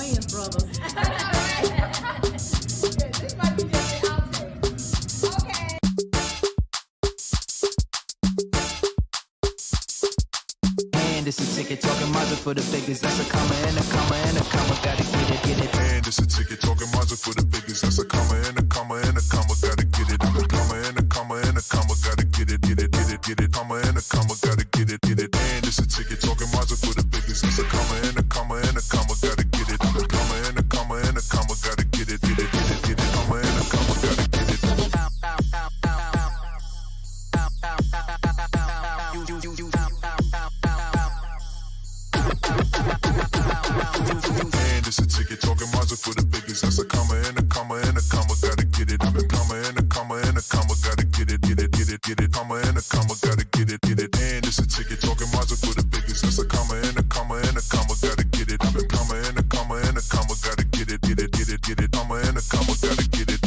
Wayans brothers. This might be just the outtake. Okay. And it's a ticket talking Mazda for the biggest. That's a comma and a comma and a comma. Gotta get it. And it's a ticket talking Mazda for the biggest. That's a comma and a comma and a comma. Gotta get it. I'm a comma and a comma and a comma. Gotta get it. Comma and a comma. Gotta get it. And it's a ticket talking Mazda for the biggest. That's a comma and a comma and a comma. Gotta get it. I'm a comma and a comma and a comma. Gotta get it. Comma and a comma. Gotta get it. And it's a ticket talking Mazda for the biggest. That's a comma and a comma and a comma. Gotta get it. I'm a comma and a comma and a comma. Gotta get it. Comma and a comma. Gotta get it. And it's a ticket talking Mazda for the biggest. That's a comma and a comma and a comma. Gotta get it. I'm a comma and a comma and a comma. Gotta get it. Comma and a comma. Gotta get it.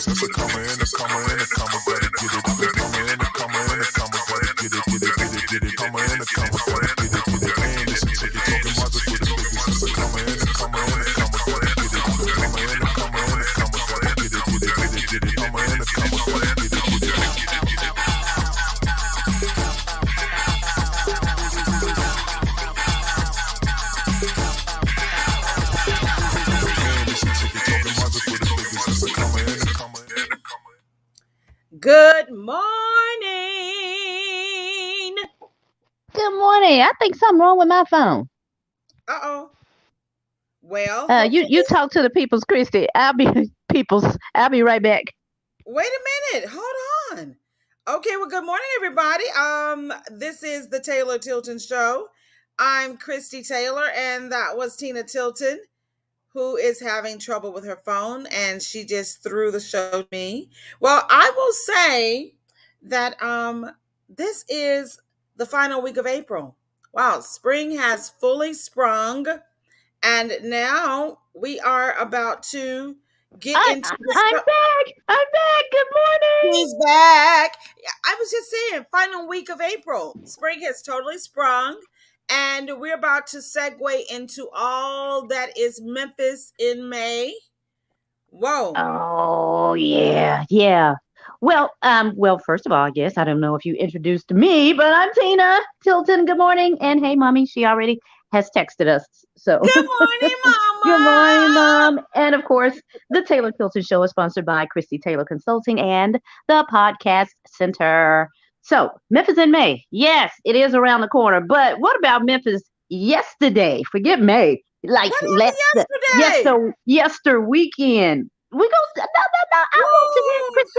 That's a comma and a comma and a comma. Gotta get it. Comma and a comma and a comma. Gotta get it. Comma and a comma. Gotta get it. And it's a ticket talking Mazda for the biggest. That's a comma and a comma and a comma. Gotta get it. Comma and a comma and a comma. Gotta get it. Comma and a comma. Gotta get it. Good morning. Good morning. I think something wrong with my phone. Uh-oh. Well, you talk to the people's, Christie. I'll be right back. wait a minute. Hold on. Okay, well, good morning, everybody. This is the Taylor Tilton Show. I'm Christie Taylor, and that was Tina Tilton, who is having trouble with her phone, and she just threw the show to me. Well, I will say that this is the final week of April. Wow, spring has fully sprung, and now we are about to get into the I'm back. Good morning. He's back. I was just saying, final week of April. Spring has totally sprung. And we're about to segue into all that is Memphis in May. Whoa. Oh, yeah. Well, first of all, I guess I don't know if you introduced me, but I'm Tina Tilton. Good morning. And hey, Mommy, she already has texted us. So Good morning, Mama. Good morning, Mom. And of course, the Taylor Tilton Show is sponsored by Christie Taylor Consulting and the Podcast Center. So, Memphis in May. Yes, it is around the corner. But what about Memphis yesterday? Forget May. Like yester weekend. We go. No. I want to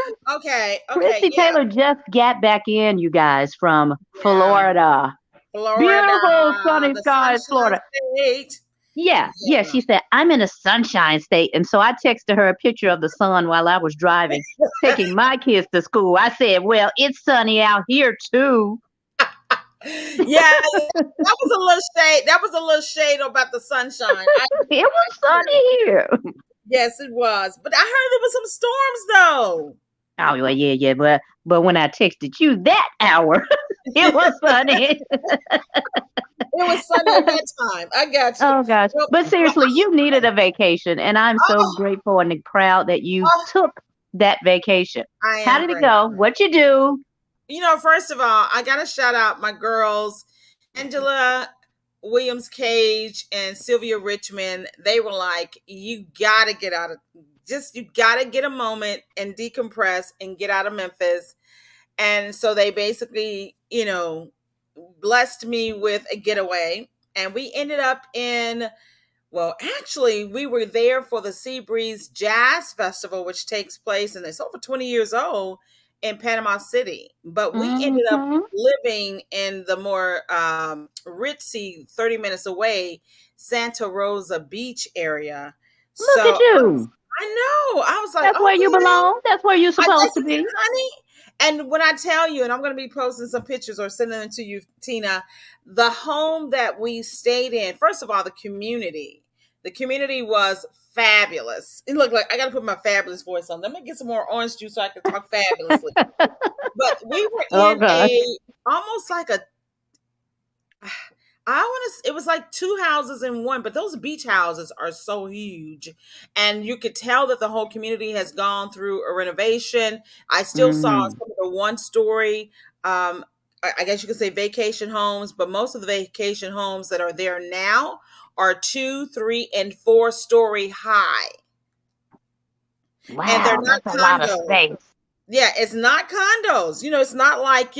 hear Okay. Christie Taylor just got back in, you guys, from Florida. Beautiful sunny skies, Florida. State. Yeah. She said, I'm in a sunshine state. And so I texted her a picture of the sun while I was driving, taking my kids to school. I said, well, it's sunny out here, too. Yeah, that was a little shade. That was a little shade about the sunshine. It was sunny here. Yes, it was. But I heard there was some storms, though. Oh, well, yeah. But when I texted you that hour, it was sunny. It was sunny at that time. I got you. Oh, gosh. But seriously, you needed a vacation. And I'm so grateful and proud that you took that vacation. How did it go? What you do? First of all, I got to shout out my girls, Angela Williams Cage and Sylvia Richmond. They were like, you got to get out of you got to get a moment and decompress and get out of Memphis. And so they basically, blessed me with a getaway. And we ended up we were there for the Seabreeze Jazz Festival, which takes place, and it's over 20 years old, in Panama City. But we ended up living in the more ritzy, 30 minutes away, Santa Rosa Beach area. Look at you. I know. I was like, that's where you belong. That's where you're supposed to be. Honey. And when I tell you, and I'm going to be posting some pictures or sending them to you, Tina, the home that we stayed in, first of all, the community was fabulous. It looked like I got to put my fabulous voice on. Let me get some more orange juice so I can talk fabulously. But we were Oh in gosh. almost like a, I want to, it was like two houses in one, but those beach houses are so huge. And you could tell that the whole community has gone through a renovation. I still saw Mm. some of the one story, I guess you could say vacation homes, but most of the vacation homes that are there now are 2, 3, and 4 story high. And they're Wow, not that's a lot of condos. space. Yeah, it's not condos. It's not like,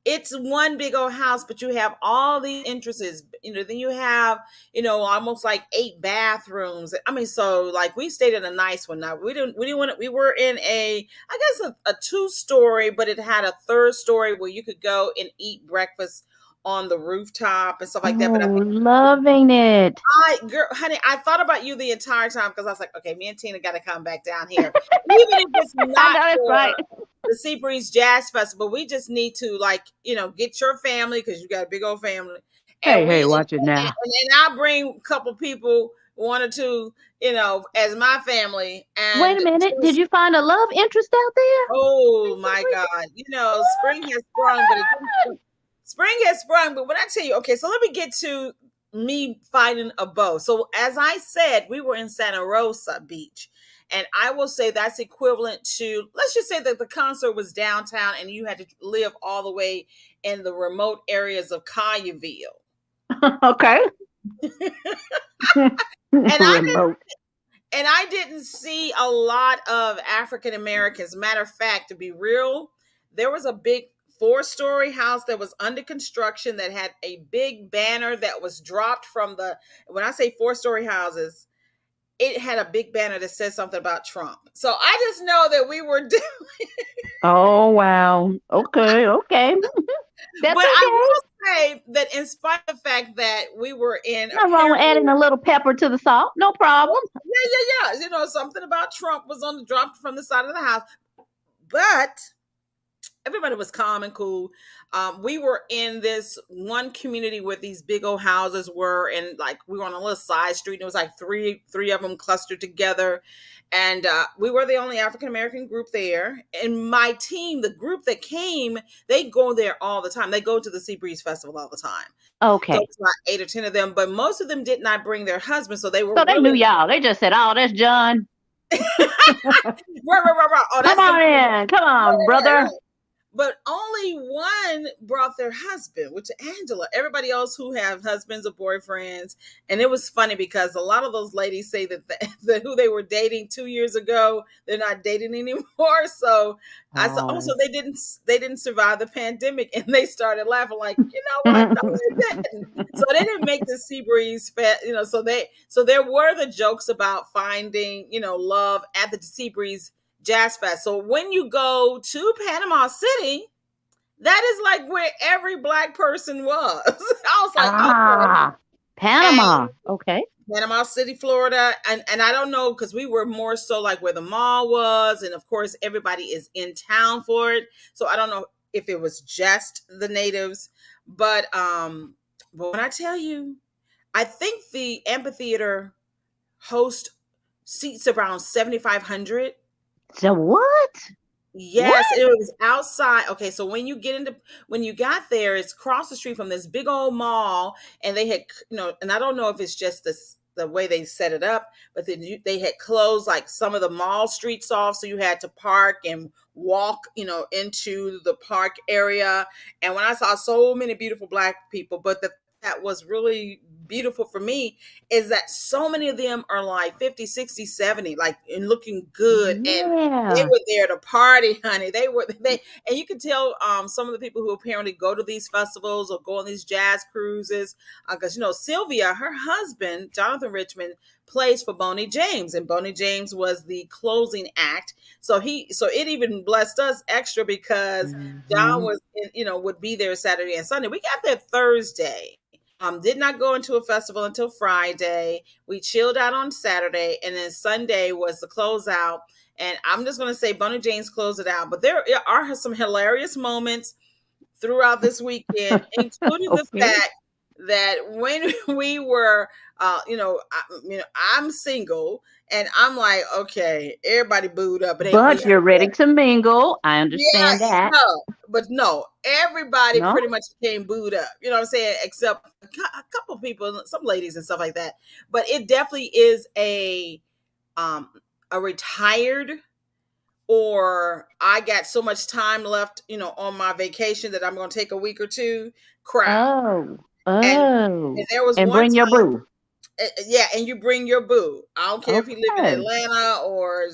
it's one big old house, but you have all the entrances. Then you have, almost like 8 bathrooms. I mean, so like we stayed in a nice one. Now we didn't want to, we were in I guess a 2 story, but it had a 3rd story where you could go and eat breakfast on the rooftop and stuff like that. But Oh, loving it. girl, honey, I thought about you the entire time because I was like, okay, me and Tina got to come back down here, even if it's I not know that's for right. the Seabreeze Jazz Festival. We just need to, like, get your family because you got a big old family, and Hey, watch it now. and I bring a couple people, 1 or 2, as my family, Wait and a minute. Did you find a love interest out there? oh my God, spring has sprung, but it didn't. Spring has sprung, but when I tell you, okay, so let me get to me finding a beau. So as I said, we were in Santa Rosa Beach, and I will say that's equivalent to, let's just say that the concert was downtown and you had to live all the way in the remote areas of Collierville. Okay. Remote. And I didn't see a lot of African Americans. Matter of fact, to be real, there was a big 4-story house that was under construction that had a big banner that was dropped from when I say 4-story houses, it had a big banner that said something about Trump. So I just know that we were doing. Oh wow. Okay. That's But I okay. will say that in spite of the fact that we were in No wrong with adding a little pepper to the salt. No problem. yeah. Something about Trump was on the drop from the side of the house. But everybody was calm and cool. We were in this one community where these big old houses were, and like we were on a little side street. And it was like three of them clustered together, and we were the only African American group there. And my team, the group that came, they go there all the time. They go to the Seabreeze Festival all the time. Okay. So it's like 8 or 10 of them, but most of them did not bring their husbands, so they were. So they knew y'all. They just said, "Oh, that's John." Right. Oh, come on in. Come on, brother. But only one brought their husband, which is Angela. Everybody else who have husbands or boyfriends. And it was funny because a lot of those ladies say that who they were dating 2 years ago, they're not dating anymore. So I said, so they didn't survive the pandemic, and they started laughing like, what? No, they didn't. So they didn't make the Seabreeze so there were the jokes about finding, love at the Seabreeze Jazz Fest. So when you go to Panama City, that is like where every Black person was. I was like, okay. Panama. And okay. Panama City, Florida. And I don't know, because we were more so like where the mall was. And of course, everybody is in town for it. So I don't know if it was just the natives. But when I tell you, I think the amphitheater host seats around 7,500. So what? Yes, it was outside. Okay, so when you got there, it's across the street from this big old mall, and they had, and I don't know if it's just the way they set it up, but then they had closed like some of the mall streets off, so you had to park and walk, into the park area. And when I saw so many beautiful Black people, but that was really beautiful for me is that so many of them are like 50, 60, 70, like, and looking good. Yeah. And they were there to party, honey. And you can tell some of the people who apparently go to these festivals or go on these jazz cruises, because Sylvia, her husband, Jonathan Richmond, plays for Boney James, and Boney James was the closing act. So it even blessed us extra because John was would be there Saturday and Sunday. We got there Thursday. Did not go into a festival until Friday. We chilled out on Saturday, and then Sunday was the closeout. And I'm just going to say Bonnie James closed it out. But there are some hilarious moments throughout this weekend, including the Okay. fact that when we were, I'm single, and I'm like, okay, everybody booed up. It ain't But you're ready to mingle. I understand yeah, that. no, everybody No? pretty much became booed up. You know what I'm saying? Except a couple people, some ladies and stuff like that. But it definitely is a retired, or I got so much time left, on my vacation that I'm going to take a week or two crowd. Oh. And Oh. there was And one bring your time, boo. yeah, and you bring your boo. I don't care if you live in Okay. Atlanta or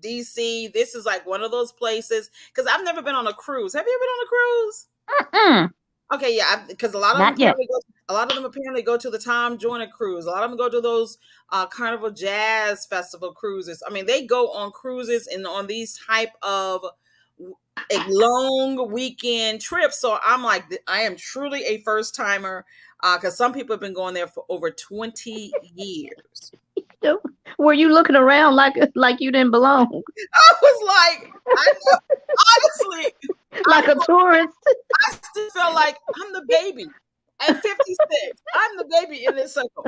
DC. This is like one of those places, because I've never been on a cruise. Have you ever been on a cruise? Mm-mm. Okay, yeah, because a lot of them Not yet. apparently go to the Tom Joyner cruise. A lot of them go to those Carnival Jazz Festival cruises. I mean, they go on cruises and on these type of a long weekend trips. So I'm like, I am truly a first timer, because some people have been going there for over 20 years. Were you looking around like you didn't belong? I was like, I know, honestly, Like a tourist? I still feel like I'm the baby at 56. I'm the baby in this circle.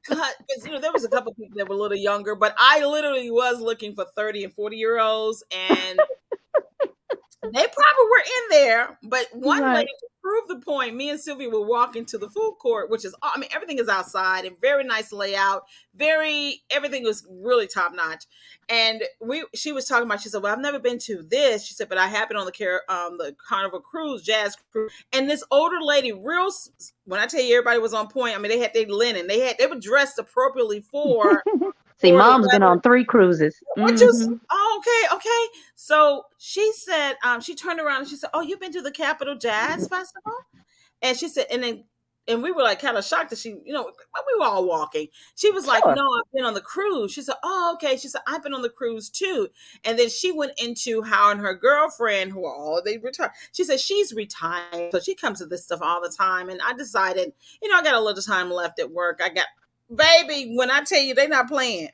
Because there was a couple people that were a little younger, but I literally was looking for 30 and 40-year-olds, and they probably were in there. But one Right. lady, to prove the point, me and Sylvia were walking to the food court, which is, I mean, everything is outside and very nice layout. Everything was really top notch. And she was talking about, she said, well, I've never been to this. She said, but I have been on the Carnival cruise, jazz cruise. And this older lady, when I tell you everybody was on point, I mean, they had their linen. They were dressed appropriately for See, for the mom's been weather. on 3 cruises. What you? Mhm. Oh, okay. So she said, she turned around and she said, "Oh, you've been to the Capitol Jazz Festival?" And she said, and we were like kind of shocked that she, we were all walking. She was like, Sure. "No, I've been on the cruise." She said, "Oh, okay." She said, "I've been on the cruise too." And then she went into how and her girlfriend, who are all they retired. She said she's retired, so she comes to this stuff all the time. And I decided, I got a little time left at work. I got, baby, when I tell you they're not playing.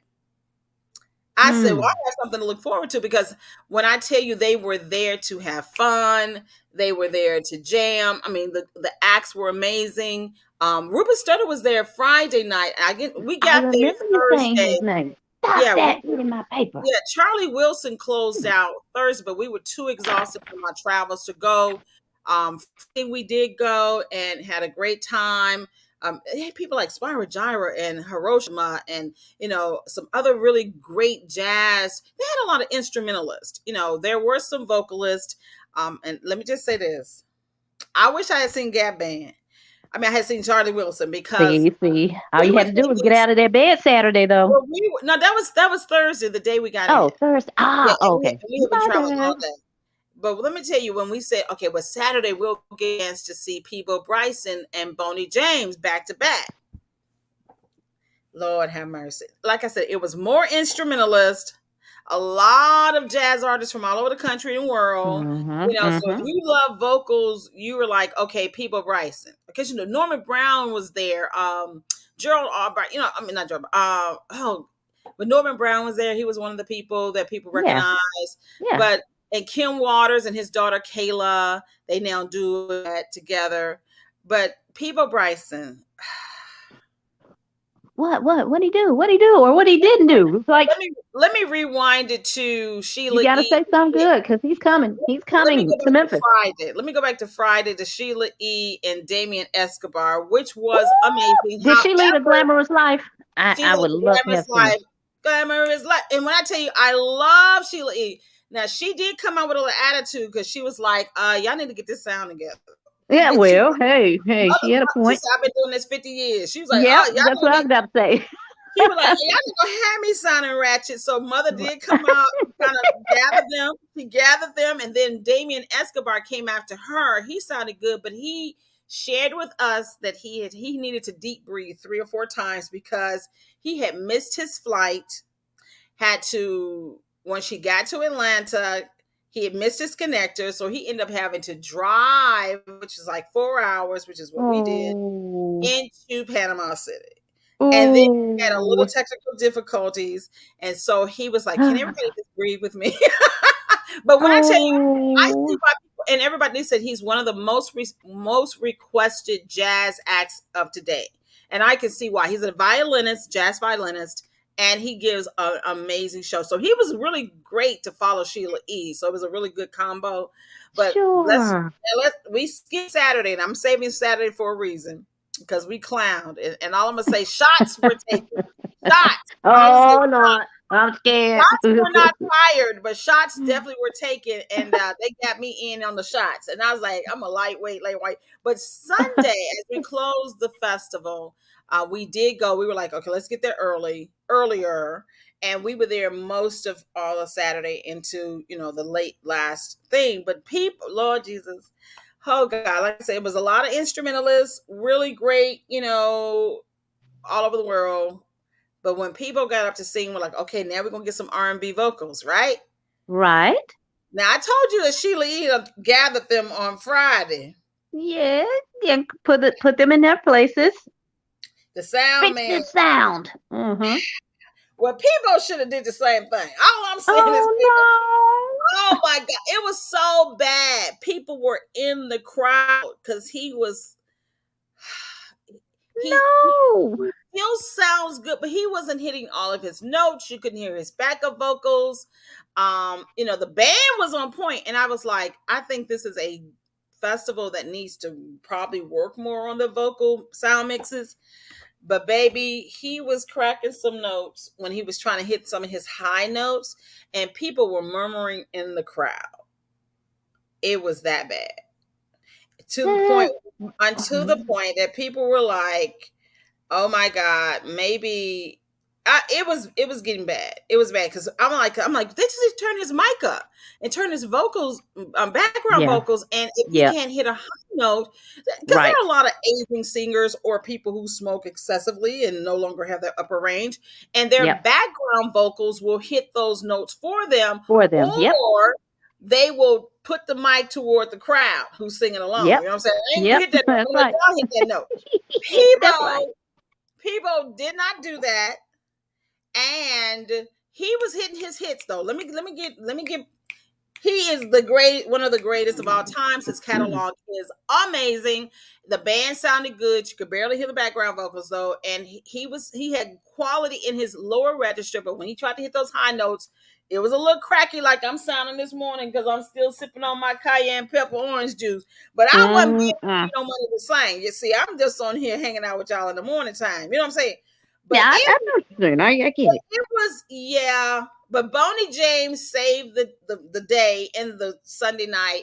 I said, well, I have something to look forward to, because when I tell you they were there to have fun, they were there to jam. I mean, the acts were amazing. Ruben Studdard was there Friday night. We I got there remember you saying Thursday. his name. Stop Yeah, that in my paper. yeah. Charlie Wilson closed out Thursday, but we were too exhausted from our travels to go. We did go and had a great time. They had people like Spyro Gyra and Hiroshima, and some other really great jazz. They had a lot of instrumentalists. There were some vocalists. And let me just say this: I wish I had seen Gap Band. I mean, I had seen Charlie Wilson, because See. All we you were had to do was get thinking- out of their bed Saturday, though. well, no, that was Thursday, the day we got in. Oh, Thursday. Yeah, and Okay. we have been My traveling all bad. day. But let me tell you, when we said, okay, well, Saturday we'll get a chance to see Peebo Bryson and Bonnie James back to back. Lord have mercy. Like I said, it was more instrumentalist, a lot of jazz artists from all over the country and world. So if you love vocals, you were like, okay, Peebo Bryson. Because, Norman Brown was there. Gerald Albright, I mean, not Gerald, but Norman Brown was there. He was one of the people that people recognize. Yeah. And Kim Waters and his daughter Kayla, they now do that together. But Peebo Bryson, What he do? What he do or what he didn't do? It's like, let me rewind it to Sheila. you got to E. say something good, because he's coming. He's coming to Memphis. Let me go back to Friday to Sheila E. and Damian Escobar, which was amazing. Did she lead a glamorous life? I Sheila would love to have seen it. Glamorous life. And when I tell you, I love Sheila E. Now, she did come out with a little attitude, because she was like, y'all need to get this sound together. Yeah, And well, hey, she had a She point. said, I've been doing this 50 years. She was like, Yeah, oh, y'all that's what I was about to say. She was like, y'all ain't gonna have me sounding ratchet. So Mother did come out, kind of gather them. He gathered them, and then Damian Escobar came after her. He sounded good, but he shared with us that he needed to deep breathe 3 or 4 times, because he had missed his flight. When she got to Atlanta, He had missed his connector, so he ended up having to drive, which is like 4 hours, which is what we did, Oh. into Panama City. And then he had a little Oh. technical difficulties. And so he was like, can everybody just breathe with me? But when I tell you, I see Oh. why people, and everybody said he's one of the most requested jazz acts of today. And I can see why. He's a violinist, jazz violinist, and he gives an amazing show. So he was really great to follow Sheila E. So it was a really good combo. But Sure. we skip Saturday, and I'm saving Saturday for a reason because we clowned. And all I'm gonna say, shots were taken. Shots. Oh no, I'm scared. Shots were not fired, but shots definitely were taken, and they got me in on the shots. And I was like, I'm a lightweight. But Sunday, as we closed the festival, we did go. We were like, okay, let's get there earlier, and we were there most of all of Saturday into the late last thing. But people, Lord Jesus, oh God, like I said, it was a lot of instrumentalists, really great, all over the world. But when people got up to sing, we're like, okay, now we're gonna get some R&B vocals, right? Right? Now I told you that Sheila E. gathered them on Friday. Yeah, yeah. Put them in their places. The sound Fix man. the sound. Mm-hmm. Well, people should have did the same thing. All I'm saying is, oh my God, it was so bad. People were in the crowd because he still sounds good, but he wasn't hitting all of his notes. You couldn't hear his backup vocals. The band was on point, and I was like, I think this is a festival that needs to probably work more on the vocal sound mixes. But baby, he was cracking some notes when he was trying to hit some of his high notes, and people were murmuring in the crowd. It was that bad. Until the point that people were like, oh my God, maybe it was getting bad. It was bad because I'm like, they just turn his mic up and turn his vocals, background vocals, and if he can't hit a high note, because there are a lot of aging singers or people who smoke excessively and no longer have that upper range, and their background vocals will hit those notes for them, or they will put the mic toward the crowd who's singing along. You know what I'm saying? Hit that note. Right. Hit that note. People did not do that, and he was hitting his hits though. Let me get. He is one of the greatest of all times. His catalog is amazing. The band sounded good. You could barely hear the background vocals though, and he had quality in his lower register. But when he tried to hit those high notes, it was a little cracky, like I'm sounding this morning because I'm still sipping on my cayenne pepper orange juice. But I wasn't being no money to sing. You see, I'm just on here hanging out with y'all in the morning time. You know what I'm saying? But I know what you're doing. I get it. It was, but Boney James saved the day in the Sunday night.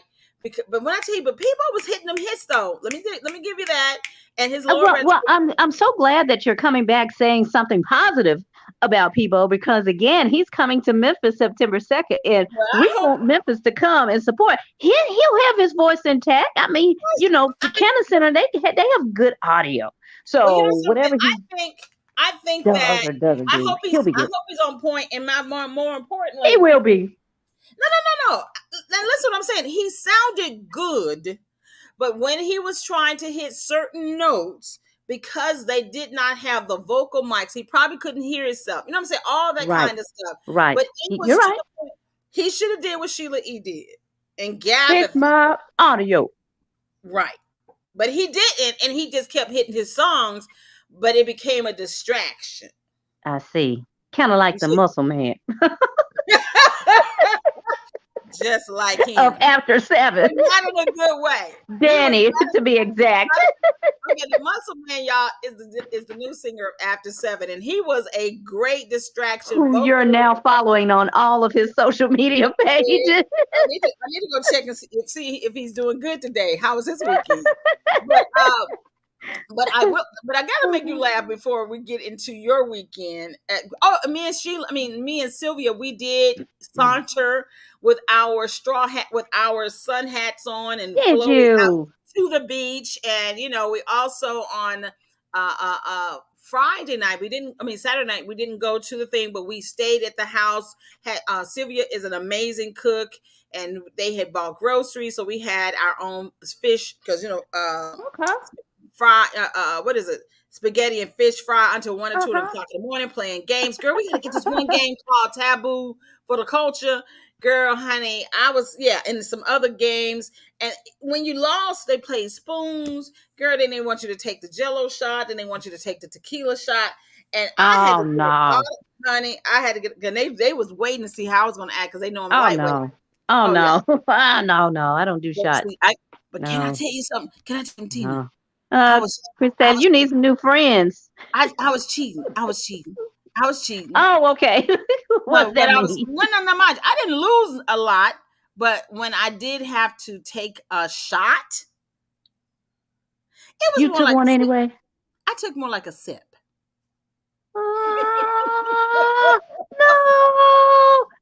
But when I tell you, but people was hitting them hits though. Let me give you that. And his lower I'm so glad that you're coming back saying something positive about people, because again, he's coming to Memphis September 2nd, and we want Memphis to come and support. He'll have his voice intact. I mean, the Kenner Center, they have good audio. So whatever I think that I hope he's on point, and more importantly, he will be. No. Now listen what I'm saying. He sounded good, but when he was trying to hit certain notes, because they did not have the vocal mics, he probably couldn't hear himself. You know what I'm saying? All that kind of stuff. Right. But you're right. He should have did what Sheila E. did and gathered my audio. Right. But he didn't, and he just kept hitting his songs, but it became a distraction. I see. Kind of like the Muscle Man. Just like him. Of After 7. Not in a good way. Danny, to be exact. Okay, the Muscle Man, y'all, is the new singer of After 7, and he was a great distraction. Who you're now following on all of his social media pages. I need to go check and see if he's doing good today. How was his weekend? But I gotta make you laugh before we get into your weekend. Me and Sylvia, we did saunter with our straw hat, with our sun hats on, and floated out to the beach. And we also on Friday night, Saturday night, we didn't go to the thing, but we stayed at the house. Sylvia is an amazing cook, and they had bought groceries, so we had our own fish because Okay. fry what is it, spaghetti and fish fry until 1 or 2 Uh-huh. o'clock in the morning playing games. Girl, we gotta get this one game called Taboo for the Culture. Girl, honey, I was and some other games. And when you lost, they played spoons. Girl, then they want you to take the Jello shot, then they want you to take the tequila shot. And I had Oh to get it all, no. honey. I had to get, and they was waiting to see how I was gonna act because they know I'm Oh lightweight. no. Oh Oh yeah. no. No. I don't do But shots. see, but can I No. tell you something? Can I tell you, Tina? No. I was Chris I said was you need some new friends. I was cheating. I was cheating. I was cheating. Oh, okay. What's But that I was mean? no, mind. I didn't lose a lot, but when I did have to take a shot, it was You more took like one anyway? I took more like a sip. Ah,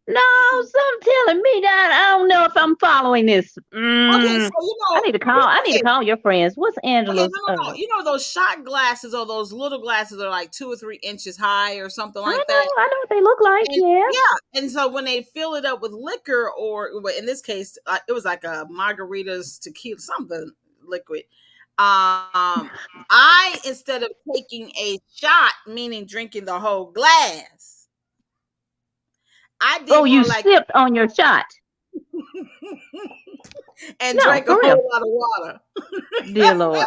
no, so I'm telling me that I don't know if I'm following this. Okay, so I need to call. I need to call your friends. What's Okay, Angela's? no. You know those shot glasses or those little glasses are like 2 or 3 inches high or something I like that. know what they look like. And Yeah. and so when they fill it up with liquor, or well, in this case, it was like a margaritas, tequila, something liquid. I, instead of taking a shot, meaning drinking the whole glass, I did Oh, you more like sipped on your shot. and No, drank a for real. whole lot of water. Dear Lord.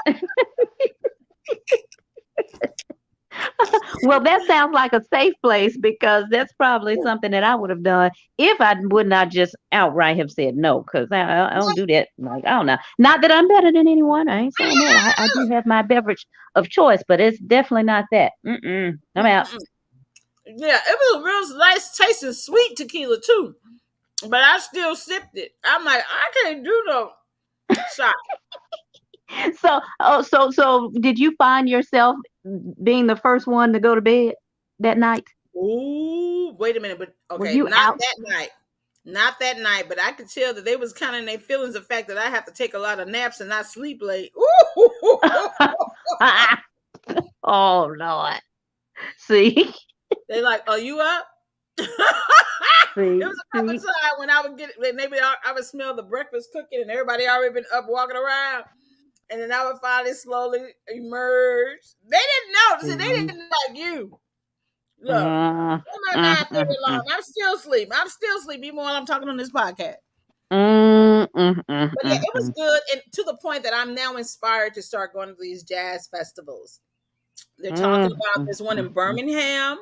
Well, that sounds like a safe place because that's probably something that I would have done if I would not just outright have said no. Because I don't do that. Like, I don't know. Not that I'm better than anyone. I ain't saying that. I do have my beverage of choice, but it's definitely not that. I'm out. Yeah, it was a real nice tasting sweet tequila too, but I still sipped it. I'm like, I can't do no shot. So did you find yourself being the first one to go to bed that night? Ooh, wait a minute, but Were okay, you out? not that night, but I could tell that they was kind of in their feelings the fact that I have to take a lot of naps and not sleep late. Ooh. Oh Lord. See? They like, are you up? It See? was a couple of times when I would get maybe I would smell the breakfast cooking and everybody already been up walking around. And then I would finally slowly emerge. They didn't know. See, they didn't like you. Look, I'm not 9:30 long. I'm still asleep. Even while I'm talking on this podcast. But yeah, it was good. And to the point that I'm now inspired to start going to these jazz festivals. They're talking about this one in Birmingham,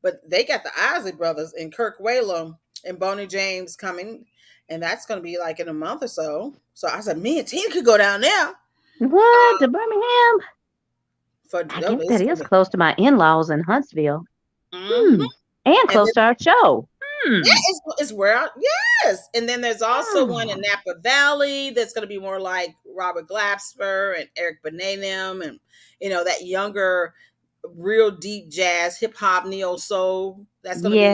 but they got the Isley Brothers and Kirk Whalum and Boney James coming. And that's going to be like in a month or so. So I said, me and Tina could go down there. What? To Birmingham? I guess that is close to my in-laws in Huntsville. Mm-hmm. And close to our show. Yeah, it's where yes. And then there's also one in Napa Valley that's going to be more like Robert Glasper and Eric Benanim and that younger, real deep jazz, hip hop, neo soul. That's going to be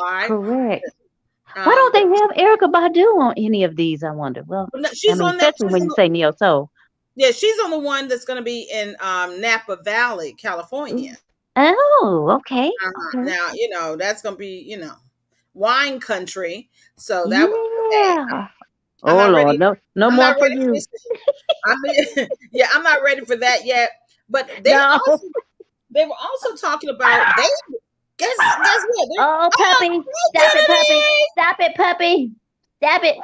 live. Correct. Why don't they have Erica Badu on any of these? I wonder. Well, she's on that, especially when you say neo soul. Yeah, she's on the one that's going to be in Napa Valley, California. Oh, okay. Now, that's going to be, wine country. So that oh Lord, no more for you. I'm not ready for that yet. But they were also talking about guess what? Oh, puppy! Stop it, puppy! Stop it, puppy! Stop it!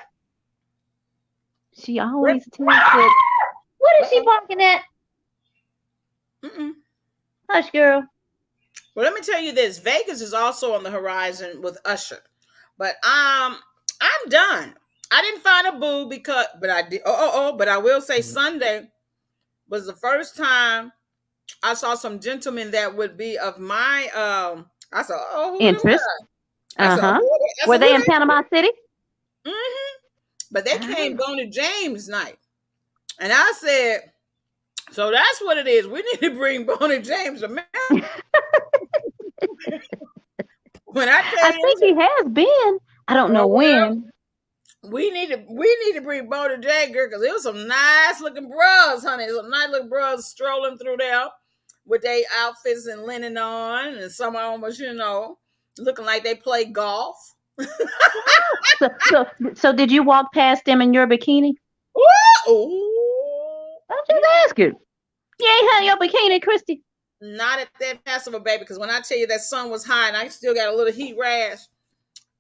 She always tells it. What is she barking at? Hush, girl. Well, let me tell you this: Vegas is also on the horizon with Usher, but I'm done. I didn't find a boo but I did. But I will say Sunday was the first time I saw some gentlemen that would be of my I said, interest. Were they in Panama City? But they came Boney James night, and I said, so that's what it is. We need to bring Boney James to America. When I think he has been. I don't know when. We need to bring Boney James, girl, because it was some nice looking bros, honey. Some nice looking bros strolling through there with their outfits and linen on, and some almost, looking like they play golf. So did you walk past them in your bikini? Ooh. I'm just asking. You ain't had your bikini, Christy. Not at that festival, baby, because when I tell you that sun was high and I still got a little heat rash,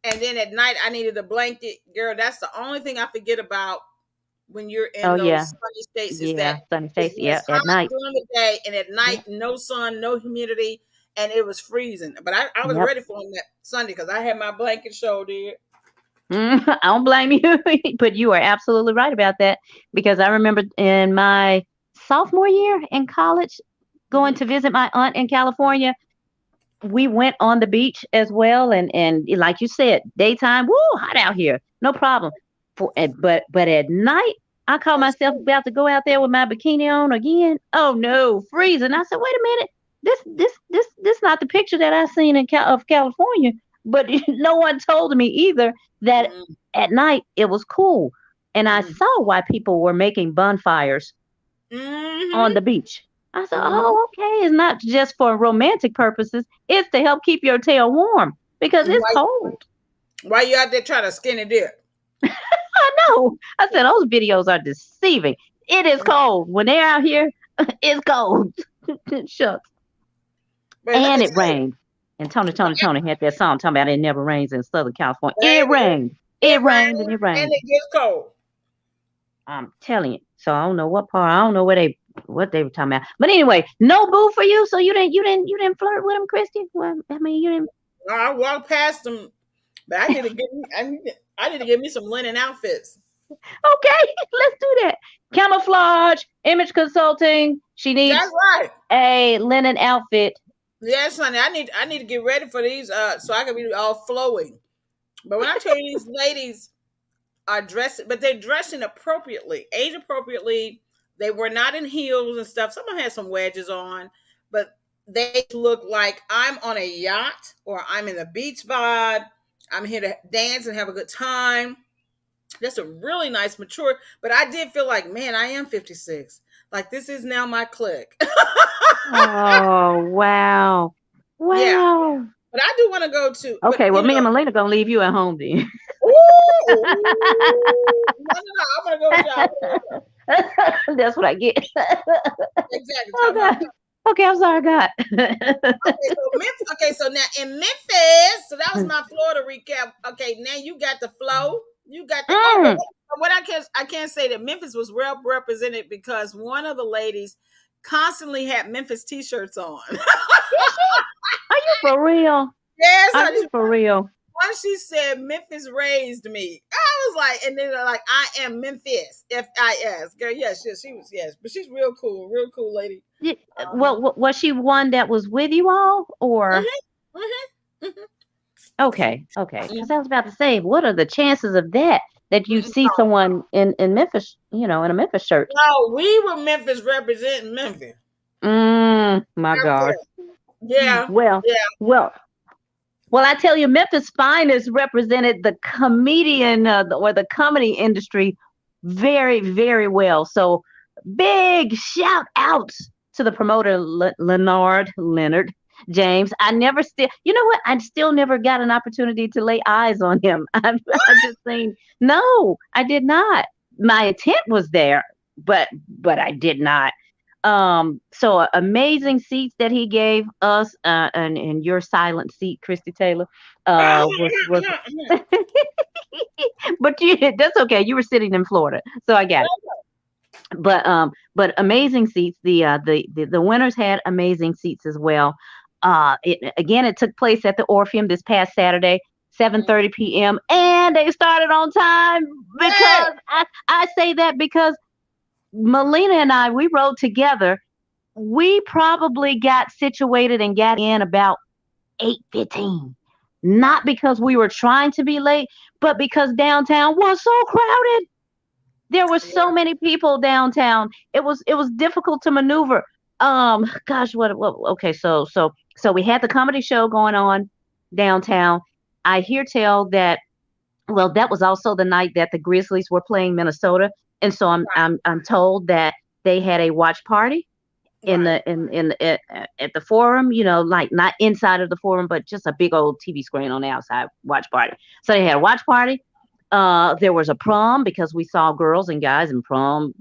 and then at night I needed a blanket, girl, that's the only thing I forget about when you're in Oh those yeah, sunny states is yeah, that sunny it's face. when Yeah, it's at hot night. during the day and at night, Yep, no sun, no humidity, and it was freezing. But I was yep. ready for them that Sunday because I had my blanket shoulder. I don't blame you, but you are absolutely right about that because I remember in my sophomore year in college going Mm-hmm. to visit my aunt in California. We went on the beach as well, and like you said, daytime, woo, hot out here, no problem. But at night, I caught That's myself about to go out there with my bikini on again. Oh no, freezing! I said, wait a minute, this not the picture that I seen of California. But no one told me either that mm-hmm. at night it was cool, and I Mm-hmm. saw why people were making bonfires on Mm-hmm. the beach. I said, Mm-hmm. oh, okay. It's not just for romantic purposes. It's to help keep your tail warm because And it's cold. why you out there trying to skinny dip? I know. I said, those videos are deceiving. It is cold. When they're out here, it's cold. Shucks. But let And me it tell you, rained. And Tony had that song talking about it never rains in Southern California. It baby, rained. it It rained and rains it and rained. it gets cold. I'm telling you. So I don't know what part. I don't know what they were talking about. But anyway, no boo for you. So you didn't flirt with him, Christy. Well, I mean, you didn't. I walked past them, but I need to get me some linen outfits. Okay, let's do that. Camouflage, image consulting. She That's needs right. a linen outfit. Yes, honey. I need to get ready for these so I can be all flowing. But when I tell you these ladies are dressing, but they're dressing appropriately, age appropriately. They were not in heels and stuff. Someone had some wedges on, but they look like I'm on a yacht or I'm in a beach vibe. I'm here to dance and have a good time. That's a really nice mature, but I did feel like, man, I am 56. Like this is now my clique. Oh wow, Yeah. wow. But I do want to go to, but Okay, well, you me and know, Melina gonna leave you at home then. no, I'm gonna go with y'all. That's what I get. Exactly. Oh Talking about God. Okay, I'm sorry, God. okay, so Memphis. Okay, so now in Memphis, so that was my Florida recap. Okay, now you got the flow. You got the oh, Mm. but what I can't say that Memphis was well represented because one of the ladies constantly had Memphis t-shirts on. Did she? Are you for real? Yes, Are honey. you for real? Once she said Memphis raised me, I was like, and then they're like, I am Memphis, FIS. Girl, yes, she was, yes, but she's real cool lady. Well, was she one that was with you all, or Mm-hmm, mm-hmm, okay? mm-hmm. Because I was about to say, what are the chances of that you see someone in Memphis, in a Memphis shirt? No, we were Memphis representing Memphis. My God. Yeah, Well, yeah. well, well. I tell you, Memphis Finest represented the comedian or the comedy industry very, very well. So big shout outs to the promoter Leonard James. I never still, you know what? I still never got an opportunity to lay eyes on him. I just seen, no, I did not. My intent was there, but I did not. So amazing seats that he gave us, and your silent seat, Christy Taylor, was but that's okay. You were sitting in Florida, so I got it. But amazing seats. The winners had amazing seats as well. It took place at the Orpheum this past Saturday, 7:30 p.m. and they started on time because I say that because Melina and we rode together. We probably got situated and got in about 8:15. Not because we were trying to be late, but because downtown was so crowded. There were so many people downtown. It was difficult to maneuver. Gosh, what okay, so we had the comedy show going on downtown. I hear tell that well, that was also the night that the Grizzlies were playing Minnesota. And so I'm told that they had a watch party in Right. the in at the forum, like not inside of the forum, but just a big old TV screen on the outside watch party. So they had a watch party. There was a prom because we saw girls and guys in prom,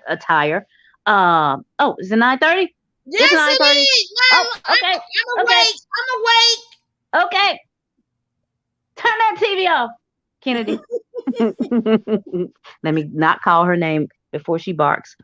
attire. Oh, is it 9:30? It's Yes, it 9:30. is. Oh, No, okay, I'm okay, awake. I'm awake. okay. Turn that TV off, Kennedy. Let me not call her name before she barks.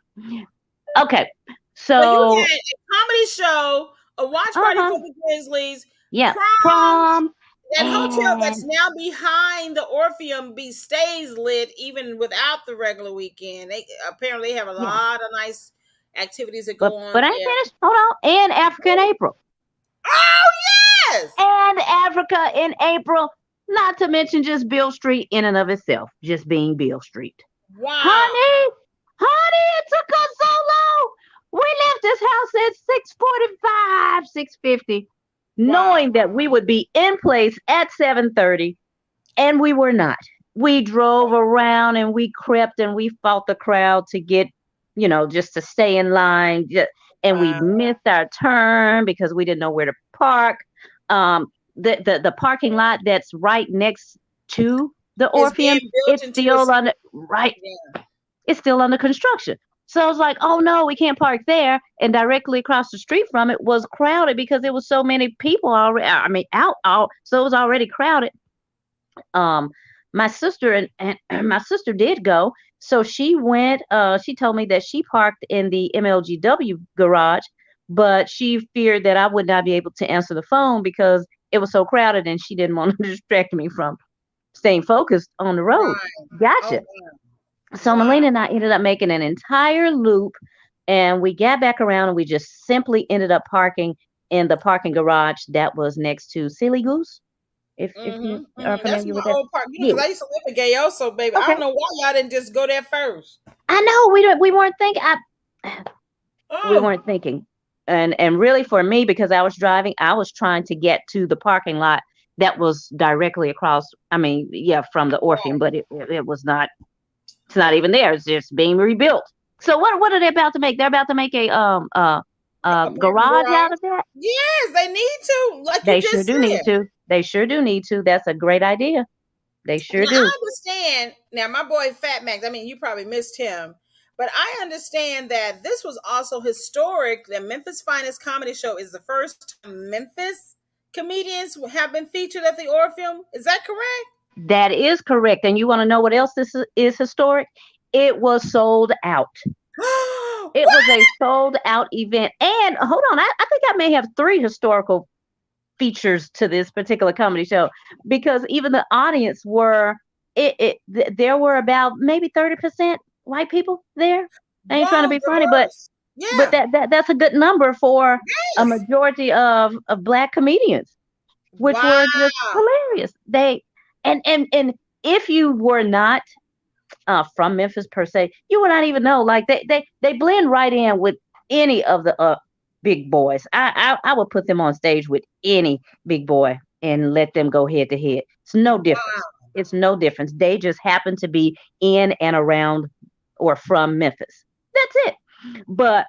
Okay, So you so had a comedy show, a watch party uh-huh, for the Grizzlies, yeah, prom. prom That hotel and that's now behind the Orpheum stays lit even without the regular weekend. They apparently have a yeah, lot of nice activities that but go on but I ain't there. finished. Hold on, and Africa in April, Oh yes! and Africa in April. Not to mention just Bill Street in and of itself, just being Bill Street. Wow! Honey, it took us so long. We left this house at 6:45, 6:50, Wow! knowing that we would be in place at 7:30, and we were not. We drove around and we crept and we fought the crowd to get, just to stay in line. And we Wow! missed our turn because we didn't know where to park. Um, the parking lot that's right next to the It's Orpheum, being built it's into a still under right. yeah. It's still under construction. So I was like, oh no, we can't park there. And directly across the street from it was crowded because there was so many people already. I mean, out. So it was already crowded. Um, my sister and my sister did go. So she went. She told me that she parked in the MLGW garage, but she feared that I would not be able to answer the phone because it was so crowded, and she didn't want to distract me from staying focused on the road. Right. Oh Gotcha. wow! So Wow! Melina and I ended up making an entire loop, and we got back around and we just simply ended up parking in the parking garage that was next to Silly Goose. If you are That's familiar my with that. old park. Yeah. Because I used to live in Gayo, so baby, I Okay. don't know why y'all didn't just go there first. I know we weren't thinking. We Oh, weren't thinking. And really for me, because I was driving, I was trying to get to the parking lot that was directly across, I mean, yeah, from the Orpheum, but it was not. It's not even there. It's just being rebuilt. So what are they about to make? They're about to make a a parking garage out garage. of that. Yes, they need to, like you They sure just do need said. to. They sure do need to. That's a great idea. They sure Now I do. understand. Now my boy Fat Max. I mean, you probably missed him, but I understand that this was also historic. The Memphis Finest Comedy Show is the first time Memphis comedians have been featured at the Orpheum. Is that correct? That is correct. And you want to know what else is historic? It was sold out. It was What? a sold out event. And hold on, I think I may have three historical features to this particular comedy show because even the audience were there were about maybe 30% white people there. I ain't trying to Wow, be funny, but diverse. but Yeah. that's a good number for a Yes. majority of black comedians, which were just Wow. hilarious. They and if you were not from Memphis per se, you would not even know. Like they blend right in with any of the big boys. I would put them on stage with any big boy and let them go head to head. It's no difference. Wow. It's no difference. They just happen to be in and around or from Memphis. That's it. But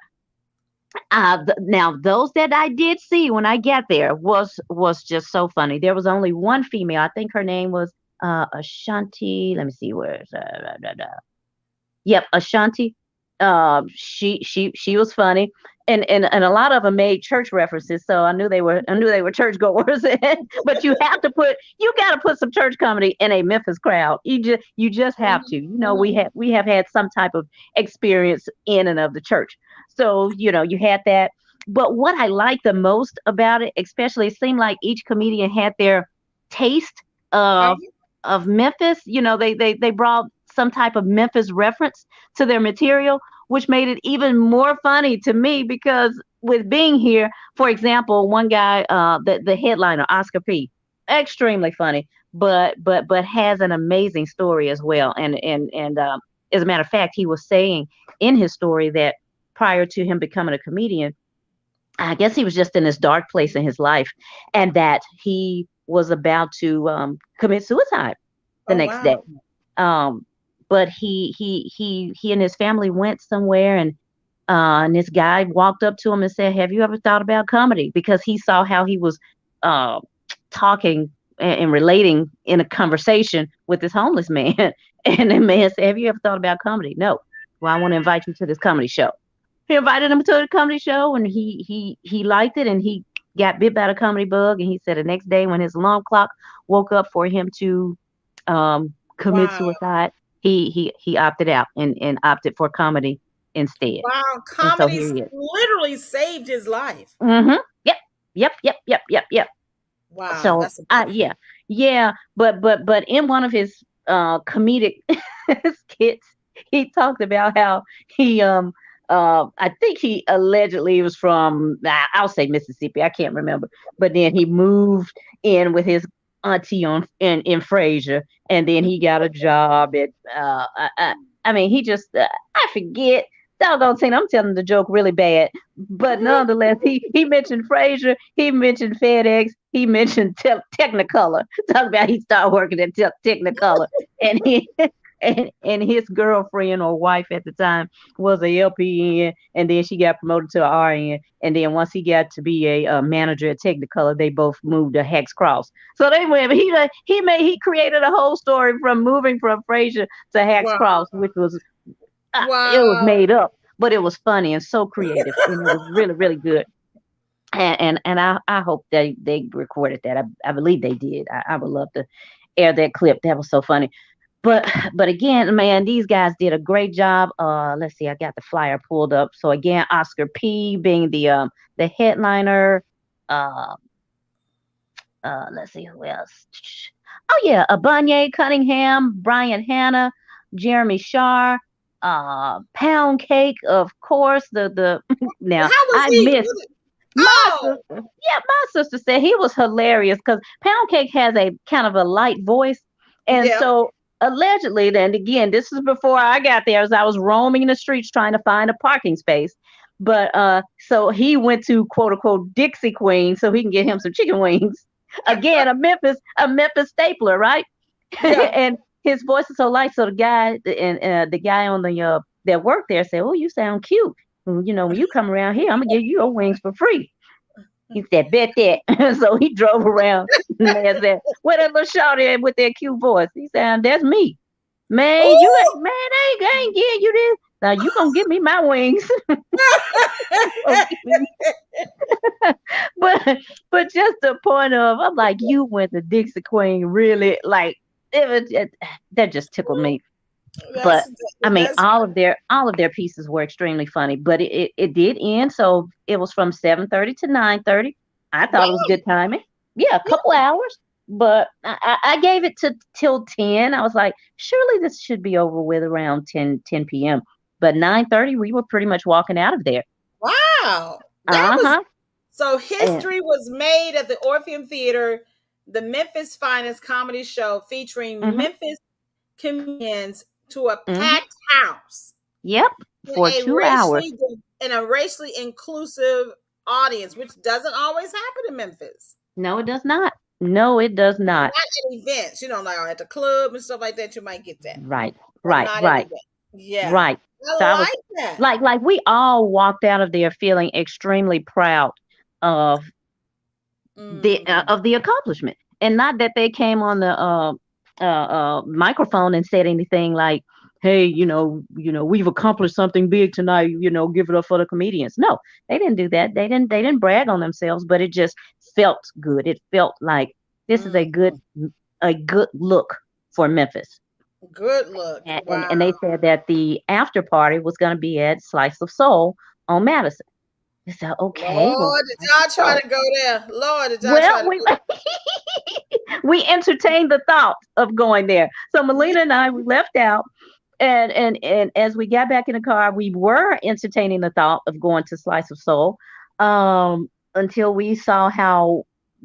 now those that I did see when I got there was just so funny. There was only one female. I think her name was Ashanti. Let me see where's yep, Ashanti. She was funny, and a lot of them made church references, so I knew they were churchgoers. But you got to put some church comedy in a Memphis crowd. You just have to. We have had some type of experience in and of the church, so you had that. But what I liked the most about it, especially, it seemed like each comedian had their taste of Mhm. of Memphis. They brought some type of Memphis reference to their material, which made it even more funny to me because with being here, for example, one guy, the headliner, Oscar P, extremely funny, but has an amazing story as well. And as a matter of fact, he was saying in his story that prior to him becoming a comedian, I guess he was just in this dark place in his life, and that he was about to commit suicide the Oh next day. wow. Um, but he and his family went somewhere, and And this guy walked up to him and said, "Have you ever thought about comedy?" Because he saw how he was uh, talking and relating in a conversation with this homeless man. And the man said, "Have you ever thought about comedy?" "No." "Well, I want to invite you to this comedy show." He invited him to the comedy show, and he liked it, and he got bit by the comedy bug. And he said the next day when his alarm clock woke up for him to commit Wow. suicide, he opted out and opted for comedy instead. Wow. And so Comedy here he is. literally saved his life. Mm-hmm. Yep. Yep. Yep. Yep. Yep. Yep. Wow. So That's amazing. yeah. But in one of his comedic skits, he talked about how he I think he allegedly was from I'll say Mississippi. I can't remember. But then he moved in with his auntie in Frasier, and then he got a job at I mean he just I forget. Doggone Tina, I'm telling the joke really bad, but nonetheless, he mentioned Frasier, he mentioned FedEx, he mentioned Technicolor. Talk about he started working at Technicolor, and he and his girlfriend or wife at the time was a LPN, and then she got promoted to a RN, and then once he got to be a manager at Technicolor, they both moved to Hex Cross. So they went. He created a whole story from moving from Frasier to Hex Wow. Cross, which was it was Wow. made up, but it was funny and so creative, and it was really, really good. And I hope they recorded that. I believe they did. I would love to air that clip. That was so funny. But again, man, these guys did a great job. Let's see, I got the flyer pulled up. So again, Oscar P being the headliner. Uh, let's see who else. Oh yeah, Abanye Cunningham, Brian Hanna, Jeremy Shar, Pound Cake, of course. The now How was I he? missed my Oh, sister. Yeah, my sister said he was hilarious because Pound Cake has a kind of a light voice, and yeah. so allegedly, then again, this is before I got there, as I was roaming the streets trying to find a parking space. But so he went to quote unquote Dixie Queen so he can get him some chicken wings. Again, a Memphis stapler, right? Yeah. And his voice is so light. So the guy on the that worked there said, "Oh, you sound cute. Well, when you come around here, I'm gonna give you your wings for free." He said, "Bet that." So he drove around and they said, "Where that little shorty at with that cute voice?" He said, "That's me." "Man, you Oh. ain't man, I ain't getting you this. Now you gonna give me my wings." but but just the point of I'm like, you went to Dixie Queen, really, like that just tickled me. But that's I mean, that's all of their pieces were extremely funny. But it did end, so it was from 7:30 to 9:30. I thought it was wow. good timing. Yeah, a couple hours. But I gave it till 10. I was like, surely this should be over with around 10 p.m. But 9:30, we were pretty much walking out of there. Wow. That was Uh-huh. so And history was made at the Orpheum Theater, the Memphis finest comedy show featuring hmm Memphis comedians to a hmm packed house Yep, in for 2 hours. a racially inclusive audience, which doesn't always happen in Memphis. No, it does not. No, it does not. Not at events, like at the club and stuff like that, you might get that, Right, but right, not at right, events. Yeah, right. So I I was like that. like we all walked out of there feeling extremely proud of Mm. the accomplishment, and not that they came on the microphone and said anything like, "Hey, we've accomplished something big tonight. Give it up for the comedians." No, they didn't do that. They didn't brag on themselves, but it just felt good. It felt like this is a Mm. good look for Memphis. Good look. And Wow. they said that the after party was going to be at Slice of Soul on Madison. I said, okay, well, Lord, did Slice of y'all try Soul. to go there? Lord, did y'all try Well, to we go we entertained the thought of going there. So there? Melina and I, we left out, and as we got back in the car, we were entertaining the thought of going to Slice of Soul, until we saw how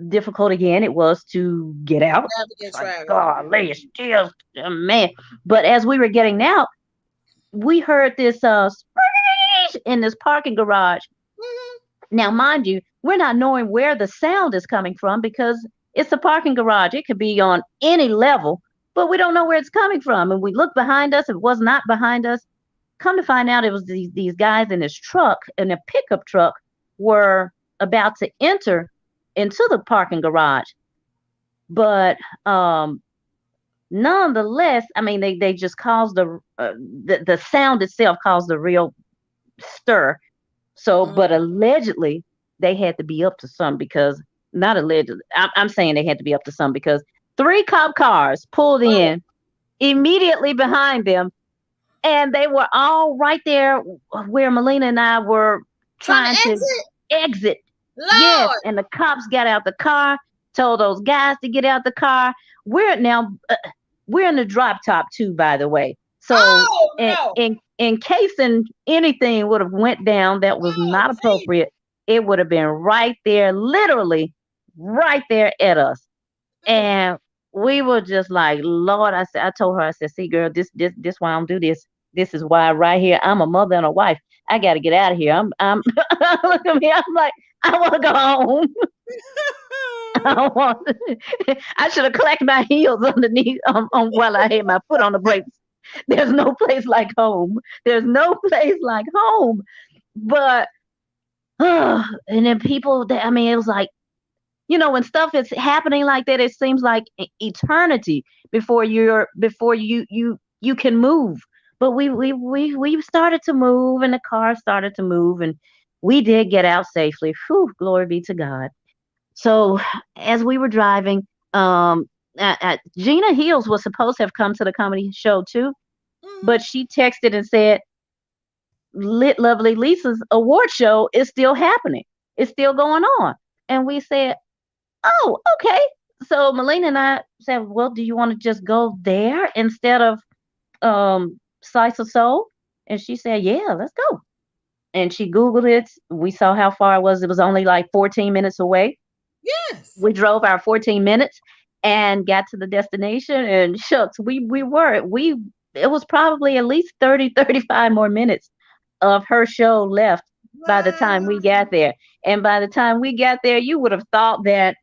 difficult again it was to get out. Navigate It's like, traffic. golly, it's still, man. But as we were getting out, we heard this splash in this parking garage. Mhm. Now, mind you, we're not knowing where the sound is coming from because it's a parking garage. It could be on any level, but we don't know where it's coming from. And we looked behind us, it was not behind us. come to find out, it was these guys in this truck, in a pickup truck, were about to enter into the parking garage. But nonetheless, I mean, they just caused the sound itself caused a real stir. So, but allegedly, they had to be up to some because not allegedly. I'm saying they had to be up to some because 3 cop cars pulled in immediately behind them, and they were all right there where Melina and I were trying to exit. Yes, Lord. and the cops got out the car, told those guys to get out the car. We're in the drop top too, by the way. So Oh, no. in case anything would have went down that was not appropriate, it would have been right there, literally right there at us. And we were just like, Lord, I told her, I said, see, girl, this why I don't do this. This is why right here, I'm a mother and a wife. I got to get out of here. I'm look at me. I'm like, I want to go home. I should have clacked my heels underneath on while I had my foot on the brakes. There's no place like home. There's no place like home. But and then people, I mean, it was like, when stuff is happening like that, it seems like eternity before you can move. But we started to move, and the car started to move, and we did get out safely. Whew, glory be to God. So as we were driving, Gina Hills was supposed to have come to the comedy show too, but she texted and said, Lit Lovely Lisa's award show is still happening. It's still going on. And we said, oh, okay. So Melina and I said, well, do you want to just go there instead of Slice of Soul? And she said, yeah, let's go. And she Googled it. We saw how far it was. It was only like 14 minutes away. Yes. We drove our 14 minutes and got to the destination, and shucks, it was probably at least 30, 35 more minutes of her show left by the time we got there. And by the time we got there, you would have thought that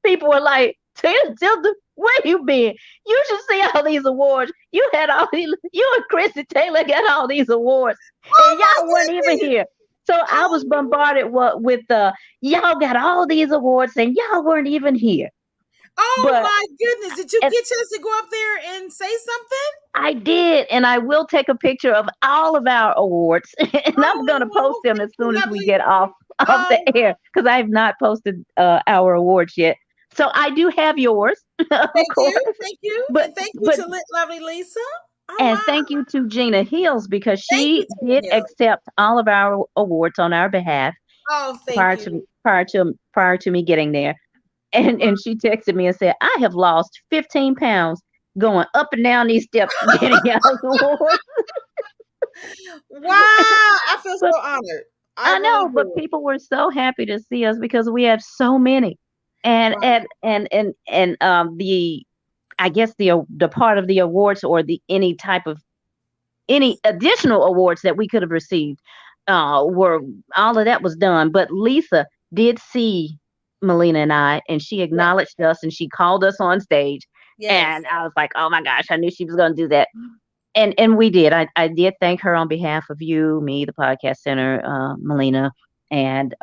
people were like, Tilton, where you been? You should see all these awards. You and Christie Taylor got all these awards, and y'all weren't even here. So I was bombarded with y'all got all these awards and y'all weren't even here. Oh my goodness. Did you get a chance to go up there and say something? I did, and I will take a picture of all of our awards, and I'm going to post them as soon as we get off the air, because I have not posted our awards yet. So I do have yours. Thank you. But thank you to Lit Lovely Lisa. And thank you to Gina Hills, because she did accept all of our awards on our behalf. Oh, thank you. Prior to me getting there. And she texted me and said, I have lost 15 pounds going up and down these steps getting y'all's awards. Wow. I feel so honored. I know, but people were so happy to see us because we have so many. And I guess the part of the awards or any additional awards that we could have received were all of that was done. But Lisa did see Melina and I, and she acknowledged us, and she called us on stage. Yes. And I was like, oh my gosh, I knew she was going to do that. And we did. I did thank her on behalf of you, me, the podcast center, Melina, and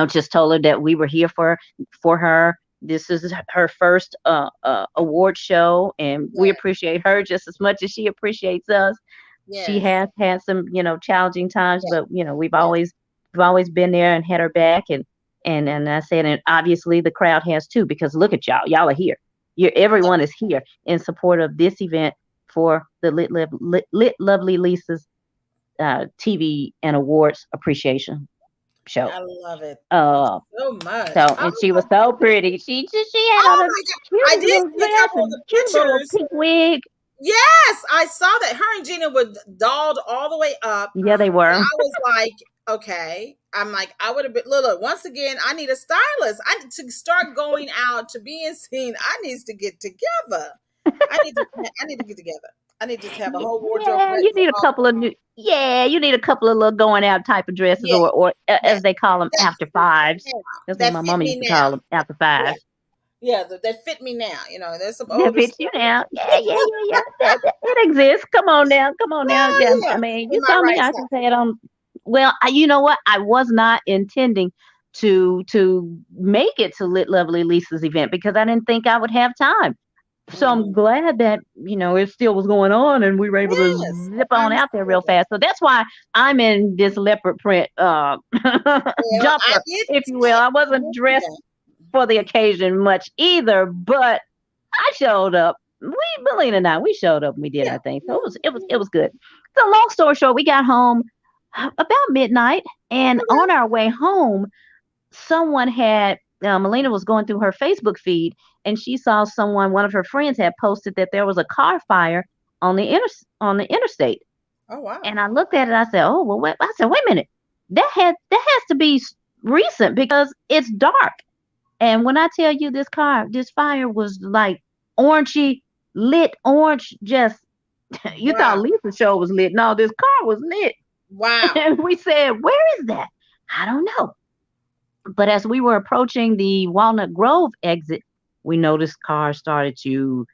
just told her that we were here for her. This is her first award show, and we appreciate her just as much as she appreciates us. Yes. She has had some, challenging times, but we've always been there and had her back, and I said, and obviously the crowd has too, because look at y'all are here. Everyone is here in support of this event for the Lit Lovely Lisa's TV and awards appreciation show. I love it so much. And she was so pretty. She had on I did see a couple of the pictures. Pink wig. Yes, I saw that. Her and Gina were dolled all the way up. Yeah, they were. I was like, okay. I'm like, I would have been. Look, once again, I need a stylist. I need to start going out to being seen. I need to get together. I need to get together. I need to have a whole wardrobe. Yeah, you need a couple of little going out type of dresses, or as they call them, after fives. That's what my mom used to call them, after fives. Yeah, that fit me now. There's some That older fits stuff. you now. Yeah, yeah, yeah, yeah. It exists. Come on now. Come on now. Oh Yeah, I yeah, mean, in you my saw me. right I side. can say it on. Well, you know what? I was not intending to make it to Lit Lovely Lisa's event because I didn't think I would have time. So I'm Mhm. glad that it still was going on and we were able to Yes, zip on out there real understood. fast. So that's why I'm in this leopard print Well, I jumper, did if you see will. I wasn't I did see dressed that. for the occasion much either, but I showed up. Believe it or not, we showed up and we did Yeah. our thing. So it Mhm. was good. So long story short, we got home about midnight, and on Okay. our way home, someone had Melina was going through her Facebook feed, and she saw one of her friends had posted that there was a car fire on on the interstate. Oh wow. And I looked at it, I said, "Oh well," I said, "Wait a minute, that has to be recent because it's dark." And when I tell you this fire was like orangey, lit orange, just you thought Wow. Lisa's show was lit. No, this car was lit. Wow. And we said, "Where is that?" I don't know. But as we were approaching the Walnut Grove exit, we noticed cars started to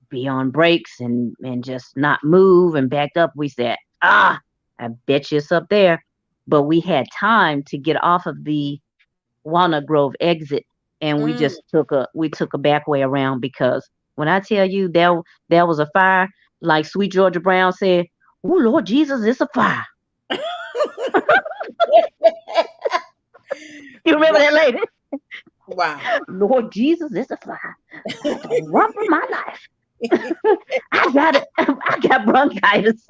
be on brakes and just not move and backed up. We said, I bet you it's up there. But we had time to get off of the Walnut Grove exit, and Mm. we took a back way around because when I tell you there was a fire, like Sweet Georgia Brown said, "Oh Lord Jesus, it's a fire." You remember Wow. that lady? Wow. Lord Jesus, it's a fire. I don't run for my life. I got it. I got bronchitis.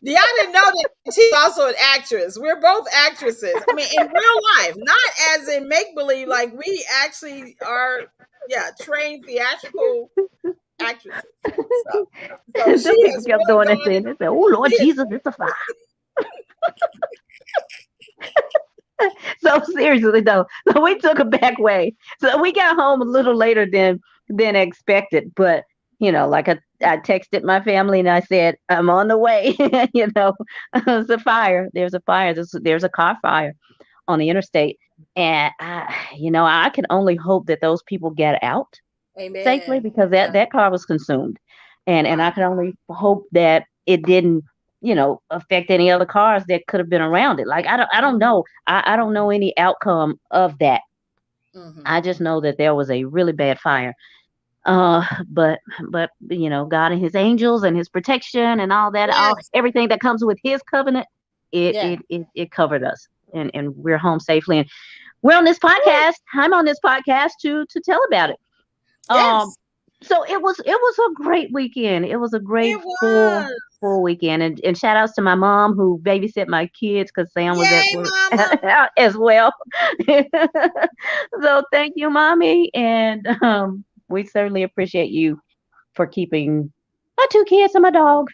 Yeah, I didn't know that she's also an actress. We're both actresses. I mean, in real life, not as in make believe. Like we actually are, yeah, trained theatrical actresses. So she Them people has kept really doing that gone. thing. They said, "Oh Lord She has, Jesus, it's a fire." So seriously though, so we took a back way. So we got home a little later than expected. But like I texted my family and I said, "I'm on the way." It's a fire. There's a fire. There's a car fire on the interstate, and I can only hope that those people get out safely amen. because Yeah. that car was consumed, and Wow. I can only hope that it didn't affect any other cars that could have been around it. Like I don't Mhm. know. I don't know any outcome of that. I Mhm. just know that there was a really bad fire. Uh, but God and His angels and His protection and all that, Yes. everything that comes with His covenant, Yeah. it covered us, and we're home safely. And we're on this podcast. I'm on this podcast to tell about it. Um, Yes. so it was a great weekend. It was a great It was. full weekend, and shout outs to my mom who babysit my kids because Sam was at Yay, work mama. as well. So thank you, mommy, and we certainly appreciate you for keeping my two kids and my dog.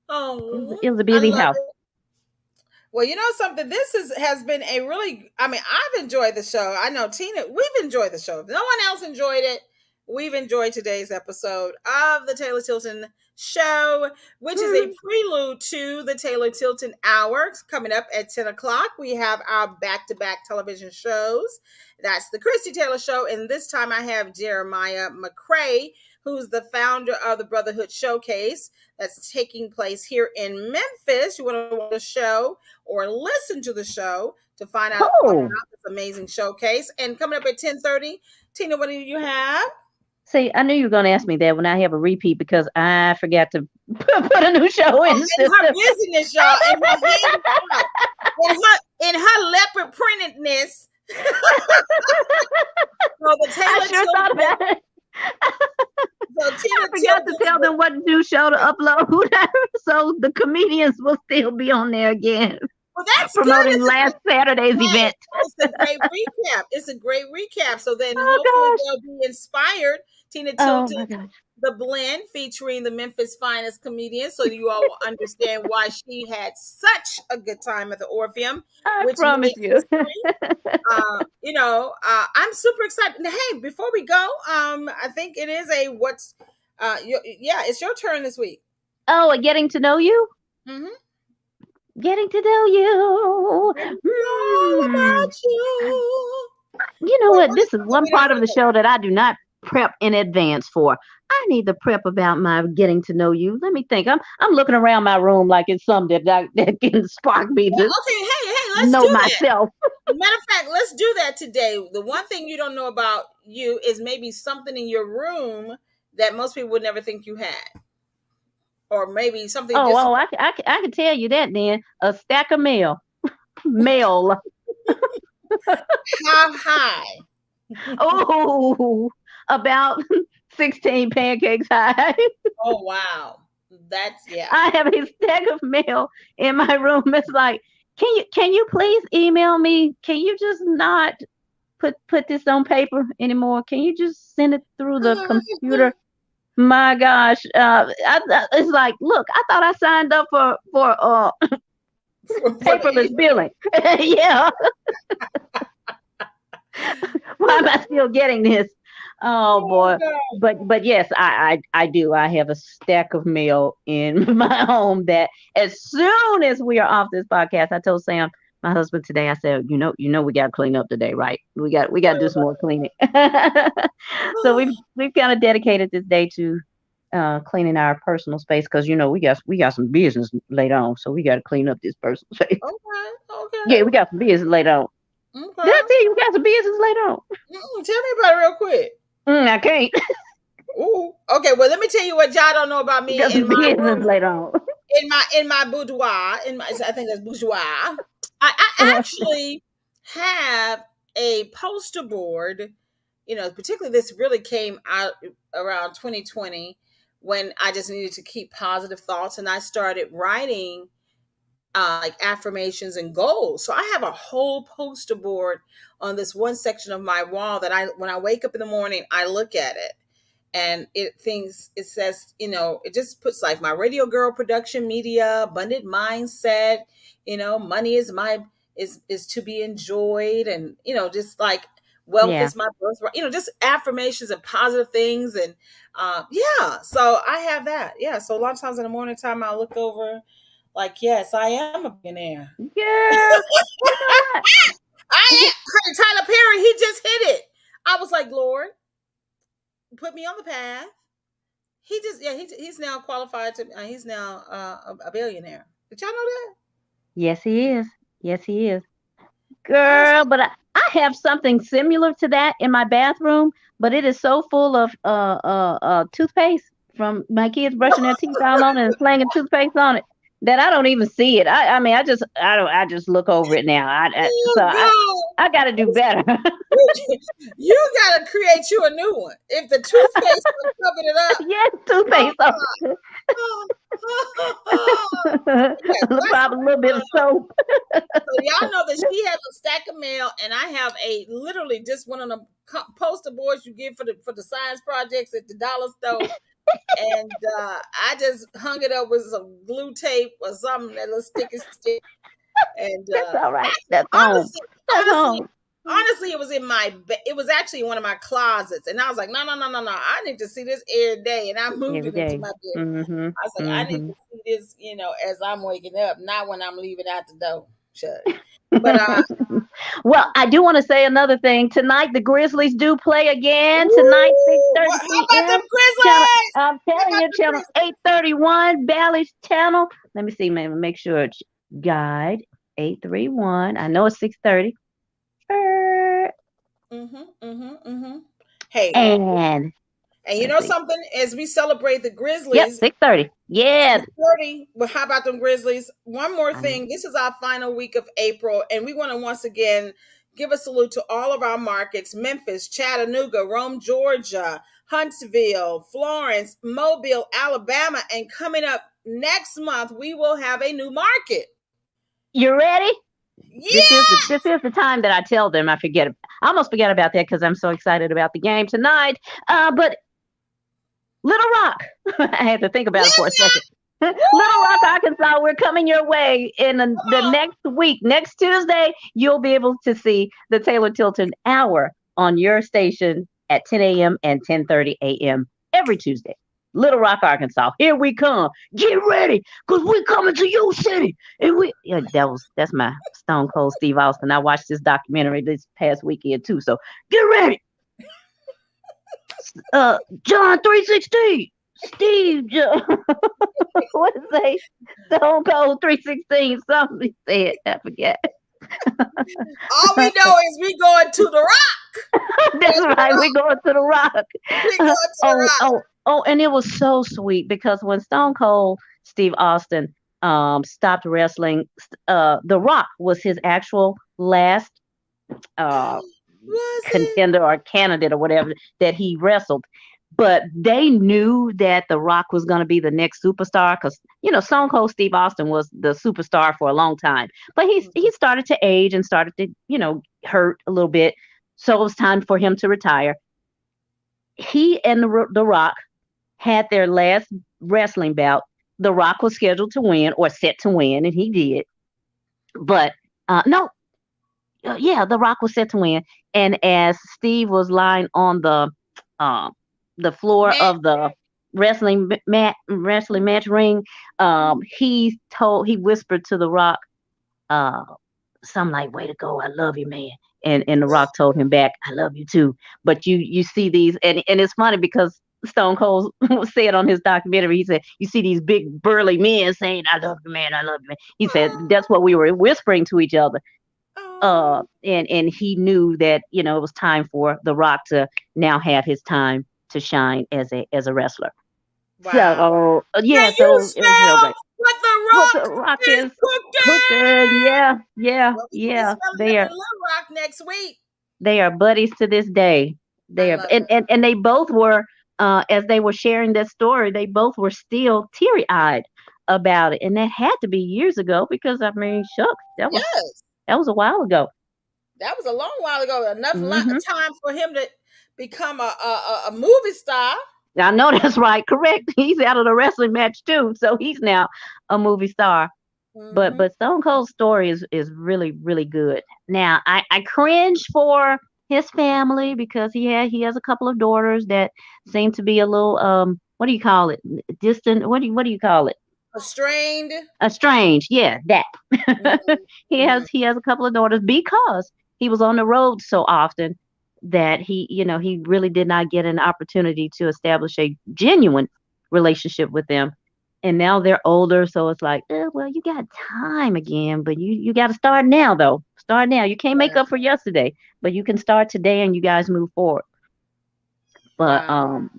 Oh, It was a I busy love house. it. Well, you know something. This has been a really. I mean, I've enjoyed the show. I know Tina. We've enjoyed the show. If no one else enjoyed it, we've enjoyed today's episode of the Taylor Tilton Show, which is a Mhm. prelude to the Taylor Tilton Hour coming up at 10 o'clock. We have our back-to-back television shows. That's the Christie Taylor Show, and this time I have Jeremiah McCray, who's the founder of the Brotherhood Showcase that's taking place here in Memphis. You want to watch the show or listen to the show to find out all Oh, about this amazing showcase. And coming up at 10:30, Tina, what do you have? see, I knew you were going to ask me that when I have a repeat because I forgot to put a new show Oh, in the and her system. busyness, y'all, and her hands out, in her leopard printedness. So the I Taylor sure thought Tilton, about it. so I Tina forgot to tell Tilton. them what new show to upload, so the comedians will still be on there again, Well, that's good. promoting It's a last Saturday's Right. event. It's a great recap. It's a great recap. So then Oh hopefully gosh! they'll be inspired. Tina Oh Tilton, my gosh! the blend featuring the Memphis finest comedians. So you all will understand why she had such a good time at the Orpheum, I which promise made you. history. I'm super excited. Now, hey, before we go, I think it is a what's yeah, it's your turn this week. Oh, getting to know you. Hmm. getting to know you. All Mm. about you. You know Well, what? what's This is something one we don't part of the know? show that I do not prep in advance for. I need to prep about my getting to know you. Let me think. I'm looking around my room like it's something that can spark me Well, to okay, hey, let's know do that. myself. Matter of fact, let's do that today. The one thing you don't know about you is maybe something in your room that most people would never think you had, or maybe something Oh, just I can tell you that then. A stack of mail. Mail. how high. Oh, about 16 pancakes high. Oh wow, that's yeah. I have a stack of mail in my room. It's like, can you please email me? Can you just not put this on paper anymore? Can you just send it through the computer? My gosh, it's like, look, I thought I signed up for For the paperless billing. Yeah, why am I still getting this? Oh oh boy. god. But yes, I do. I have a stack of mail in my home that as soon as we are off this podcast, I told Sam, my husband today, I said, we gotta clean up today, right? We gotta do some more cleaning. So we've kind of dedicated this day to cleaning our personal space because we got some business later on, so we gotta clean up this personal space. Okay, okay, Yeah, we got some business later on. Did I okay. tell you we got some business later on? Tell me about it real quick. I can't. Ooh. Okay, well, let me tell you what y'all don't know about We me got in some my business room, later on. in my boudoir. I think that's bourgeois. I actually have a poster board. Particularly this really came out around 2020 when I just needed to keep positive thoughts, and I started writing like affirmations and goals. So I have a whole poster board on this one section of my wall that when I wake up in the morning, I look at it and it says, it just puts like my radio girl production media, abundant mindset, money is to be enjoyed, and just like wealth Yeah. is my birthright, just affirmations and positive things. And yeah, so I have that. Yeah, so a lot of times in the morning time I look over like, yes, I am a billionaire. Girl, you know what? I W- am. Tyler Perry, he just hit it. I was like, Lord, put me on the path. He's now qualified to. He's now a billionaire. Did y'all know that? Yes, he is. Yes, he is. I was Girl, but I have something similar to that in my bathroom, but it is so full of toothpaste from my kids brushing their teeth all on it and slanging toothpaste on it that I don't even see it. I mean, I just look over it now. oh So God, I got to do better. you gotta create you a new one. If the toothpaste covered it up, Yes, oh toothpaste on God. it. Yes, Probably a little bit of soap. so y'all know that she has a stack of mail, and I have a literally just one of the poster boards you get for the science projects at the dollar store, and I just hung it up with some glue tape or something, that little sticky stick, and That's all right. That's home. honestly, That's honestly, home. honestly, it was actually in one of my closets, and I was like, no, no, no, no, no, I need to see this every day, and I moved Every it into day. my bed. Mm-hmm. I was like, I need Mm-hmm. to see this, as I'm waking up, not when I'm leaving out the door. Shut. But Well, I do want to say another thing. Tonight, the Grizzlies do play again. Tonight, ooh, 6:30 how about p.m. them Channel, Grizzlies? I'm How telling about you, them channel Grizzlies? 831, Bally's channel. Let me see, man. Make sure it's guide 831. I know it's 6:30. Hey, And and you let's know see. something? As we celebrate the Yep, Grizzlies, 6:30. Yeah. 6:30. But how about them Grizzlies? One more I know. thing. This is our final week of April, and we want to once again give a salute to all of our markets: Memphis, Chattanooga, Rome, Georgia, Huntsville, Florence, Mobile, Alabama, and coming up next month, we will have a new market. You ready? This is Yeah, the time that I tell them I forget. I almost forget about that because I'm so excited about the game tonight. But Little Rock, I had to think about it for a second. Little Rock, Arkansas, we're coming your way in the next week. Next Tuesday, you'll be able to see the Taylor Tilton Hour on your station at 10 a.m. and 10:30 a.m. every Tuesday. Little Rock, Arkansas. Here we come. Get ready, cause we coming to your city. And that's my Stone Cold Steve Austin. I watched this documentary this past weekend too. So get ready. John 316. Steve what did it say? Stone Cold 316. Something he said. I forget. All we know is we going to the Rock. That's right. We going to the Rock. We going to the Oh, Rock. and it was so sweet because when Stone Cold Steve Austin stopped wrestling, The Rock was his actual last uh Was it? contender or candidate or whatever that he wrestled. But they knew that The Rock was going to be the next superstar because Stone Cold Steve Austin was the superstar for a long time. But he started to age and started to hurt a little bit, so it was time for him to retire. He and the Rock had their last wrestling bout. The Rock was scheduled to win or set to win, and he did. But no, yeah, The Rock was set to win. And as Steve was lying on the floor Man, of the wrestling match ring, he whispered to The Rock, something like, "Way to go, I love you, man." And The Rock told him back, "I love you too." But you see these, and it's funny because Stone Cold said on his documentary, he said, "You see these big burly men saying, 'I love you, man, I love you, man.'" He said that's what we were whispering to each other. And he knew that it was time for The Rock to now have his time to shine as a wrestler. wow. So yeah, Can so you it was real smell great. what What the The Rock Rock is is cooking? cooking, yeah, Well, we can smell him they in are Little Rock next week. they are buddies to this day. I They are, love and they both were, as they were sharing that story, they both were still teary eyed about it, and that had to be years ago because I mean, shucks, it. Yes, that was a while ago. that was a long while ago. Enough Hmm. time for him to become a movie star. I know that's right, correct. He's out of the wrestling match too, so he's now a movie star. But Hmm. Stone Cold's story is really really good. Now I cringe for his family because he has a couple of daughters that seem to be a little what do you call it, distant, what do you call it, Strained. estranged, yeah, that. Hmm. He has a couple of daughters because he was on the road so often that he really did not get an opportunity to establish a genuine relationship with them. And now they're older, so it's like, well, you got time again, but you got to start now, though. Start now. You can't make Right. up for yesterday, but you can start today, and you guys move forward. But Wow.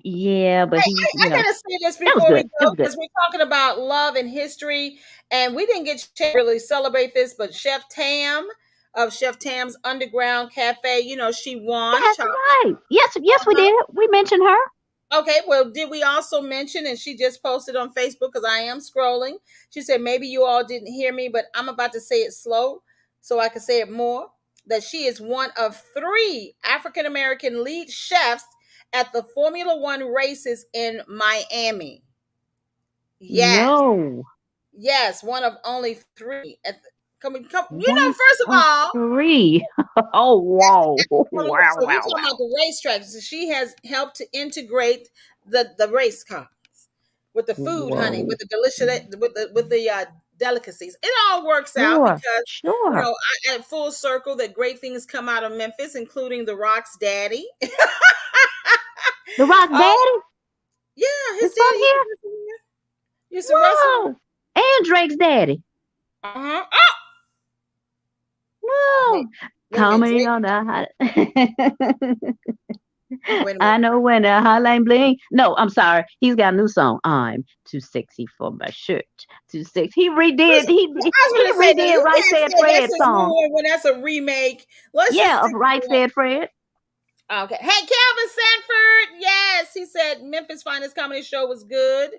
yeah, but Hey, he's I gotta say this that was before we good. That go was good. because we're talking about love and history, and we didn't get to really celebrate this, but Chef Tam of Chef Tam's Underground Cafe, she won. That's right. Yes, we Uh-huh. did. We mentioned her. Okay, well, did we also mention, and she just posted on Facebook because I am scrolling. She said, maybe you all didn't hear me, but I'm about to say it slow so I can say it more. That she is one of 3 African American lead chefs at the Formula One races in Miami. Yes, No. yes, one of only 3. Come, One first of of all, three. Oh, wow. Wow, so we're wow, talking wow. about the racetrack. So she has helped to integrate the race car with the food, honey, Whoa. with the delicious, with the delicacies. It all works out Sure. because Sure. at full circle that great things come out of Memphis, including the Rock's daddy. The Rock's Oh daddy yeah, his is from daddy used to here. wrestle here. Used to wrestle. Whoa. And Drake's daddy. Uh-huh. Whoa. Wait, wait a minute, Coming Drake. on the Wait a minute. I know when the hotline bling. No, I'm sorry. He's got a new song. I'm too sexy for my shirt. Too sexy. He redid. I was He going to say that redid you Right can't Said say Fred that's his new song. one when that's a remake. Let's just Yeah, of stick Right to Said Fred. okay. Hey, Calvin Sanford. Yes, he said Memphis Finest Comedy Show was good.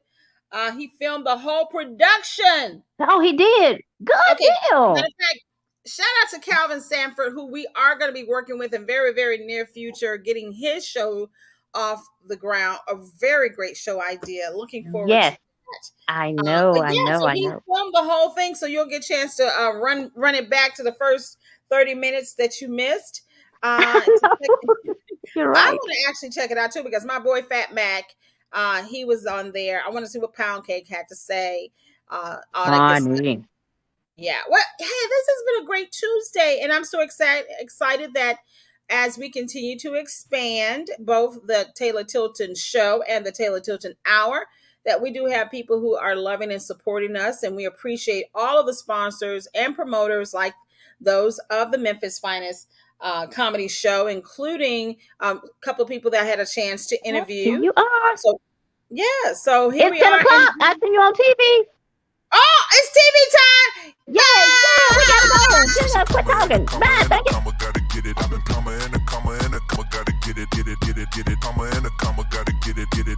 He filmed the whole production. Oh, he did. Good Okay. Matter deal. of fact, shout out to Calvin Sanford, who we are going to be working with in very, very near future, getting his show off the ground. A very great show idea. Looking forward to Yes, that. I know. But I yeah, know. so I he know. filmed the whole thing, so you'll get a chance to run it back to the first 30 minutes that you missed. To check, You're I right. want to actually check it out too because my boy Fat Mac, He was on there. I want to see what Pound Cake had to say. All that good stuff. Honey. Yeah. Well, hey, this has been a great Tuesday, and I'm so excited that as we continue to expand both the Taylor Tilton show and the Taylor Tilton hour, that we do have people who are loving and supporting us, and we appreciate all of the sponsors and promoters like those of the Memphis Finest comedy show, including a couple of people that I had a chance to interview. You are. So yeah, so here It's we 10 are. o'clock. I see you on TV. Oh, it's TV time. Yeah, we gotta go. Just quit talking. Bye. Thank you. Gotta get it. I've been comma and a comma and a comma. Gotta get it, get it, get it, get it. Comma and a comma. Gotta get it, get it.